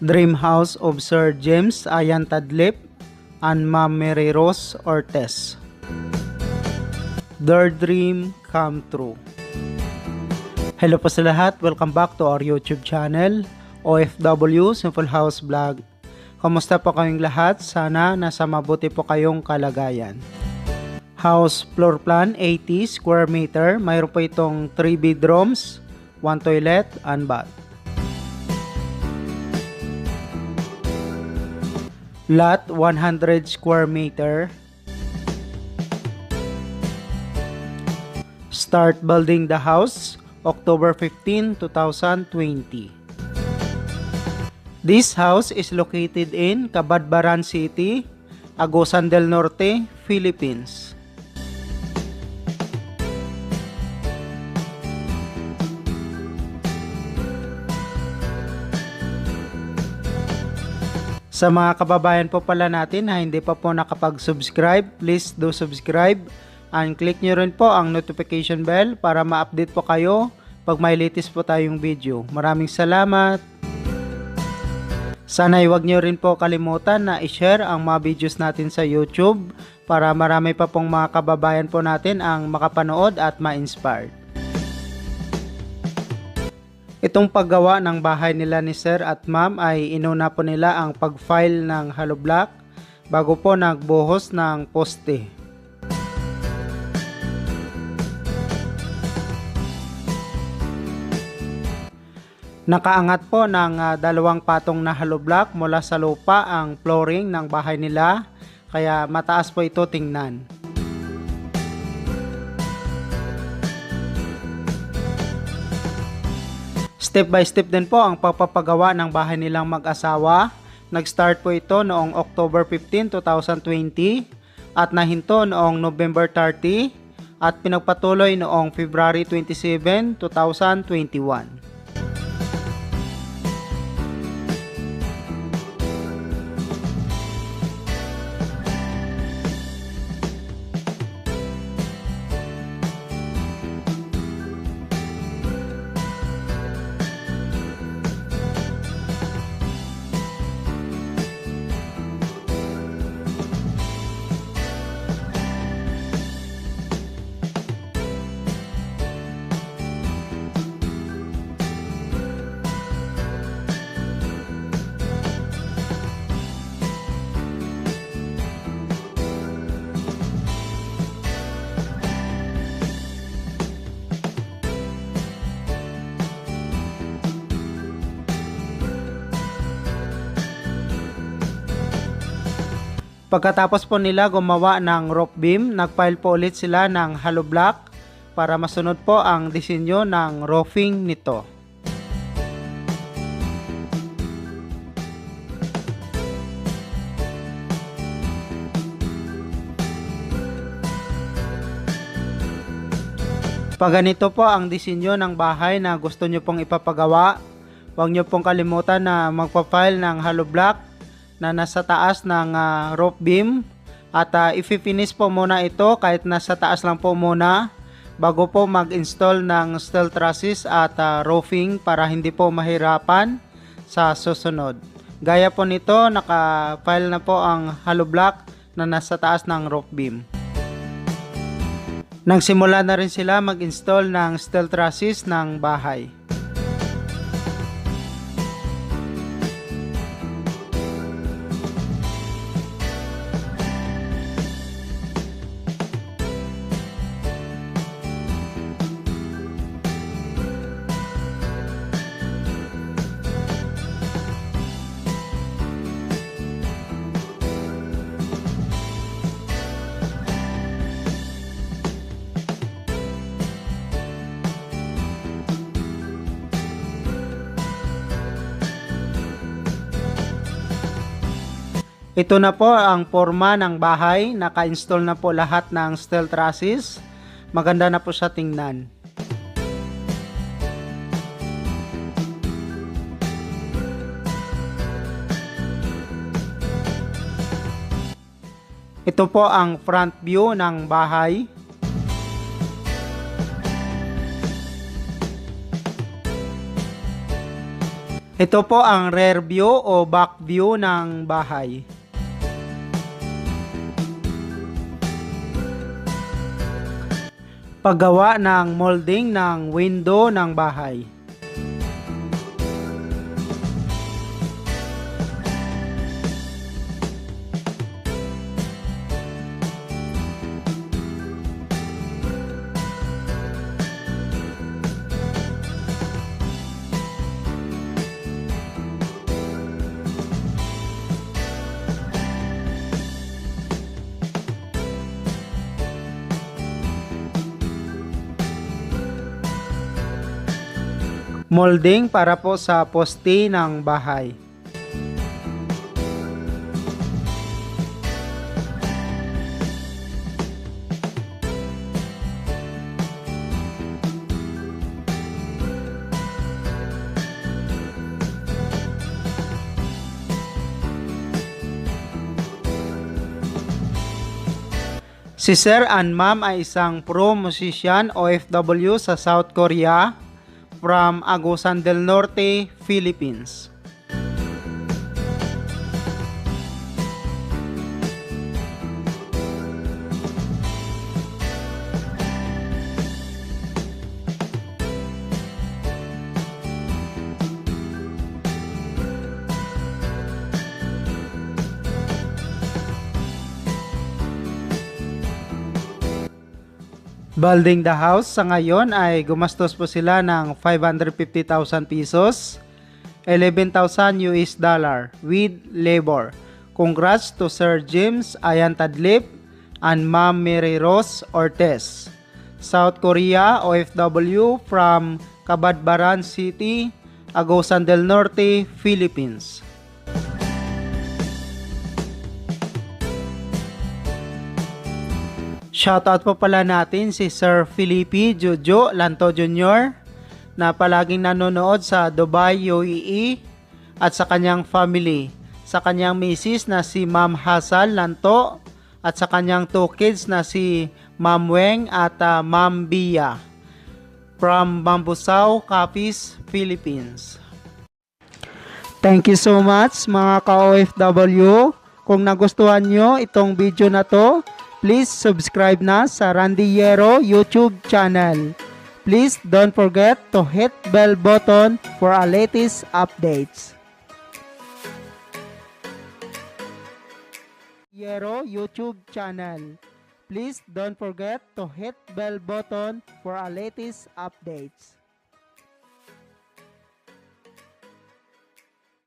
Dream House of Sir James Ayan Tadlip and Ma'am Mary Rose Ortez. Their dream come true. Hello po sa lahat, welcome back to our YouTube channel, OFW Simple House Vlog. Kamusta po kayong lahat? Sana nasa mabuti po kayong kalagayan. House floor plan 80 square meter, mayroon po itong 3 bedrooms, 1 toilet and bath. Lot 100 square meter. Start building the house October 15, 2020. This house is located in Cabadbaran City, Agusan del Norte, Philippines. Sa mga kababayan po pala natin na hindi pa po nakapag-subscribe, please do subscribe and click nyo rin po ang notification bell para ma-update po kayo pag may latest po tayong video. Maraming salamat! Sana huwag nyo rin po kalimutan na i-share ang mga videos natin sa YouTube para marami pa pong mga kababayan po natin ang makapanood at ma-inspired. Itong paggawa ng bahay nila ni Sir at Ma'am ay inuna po nila ang pag-file ng hollow block bago po nagbuhos ng poste. Nakaangat po ng dalawang patong na hollow block mula sa lupa ang flooring ng bahay nila, kaya mataas po ito tingnan. Step by step din po ang pagpapagawa ng bahay nilang mag-asawa. Nag-start po ito noong October 15, 2020 at nahinto noong November 30 at pinagpatuloy noong February 27, 2021. Pagkatapos po nila gumawa ng roof beam, nagpile po ulit sila ng hollow block para masunod po ang disenyo ng roofing nito. Pag ganito po ang disenyo ng bahay na gusto nyo pong ipapagawa, huwag nyo pong kalimutan na magpa-file ng hollow block na nasa taas ng roof beam at i-finish po muna ito kahit nasa taas lang po muna bago po mag-install ng steel trusses at roofing para hindi po mahirapan sa susunod. Gaya po nito, naka-file na po ang hollow block na nasa taas ng roof beam. Nagsimula na rin sila mag-install ng steel trusses ng bahay. Ito na po ang forma ng bahay. Naka-install na po lahat ng steel trusses. Maganda na po siya tingnan. Ito po ang front view ng bahay. Ito po ang rear view o back view ng bahay. Paggawa ng molding ng window ng bahay. Molding para po sa poste ng bahay. Si Sir and Ma'am ay isang pro musician OFW sa South Korea from Agusan del Norte, Philippines. Building the house sa ngayon ay gumastos po sila ng 550,000 pesos, 11,000 US dollar with labor. Congrats to Sir James Ayan Tadlip and Ma'am Mary Rose Ortez. South Korea OFW from Cabadbaran City, Agusan del Norte, Philippines. Shoutout po pala natin si Sir Felipe Jojo Lanto Jr. na palaging nanonood sa Dubai, UAE at sa kanyang family. Sa kanyang misis na si Ma'am Hassal Lanto at sa kanyang 2 kids na si Ma'am Weng at Ma'am Bia from Bambusao, Capiz, Philippines. Thank you so much mga ka-OFW. Kung nagustuhan nyo itong video na to, please subscribe na sa Randy Yero YouTube channel. Please don't forget to hit bell button for our latest updates. Yero YouTube channel. Please don't forget to hit bell button for our latest updates.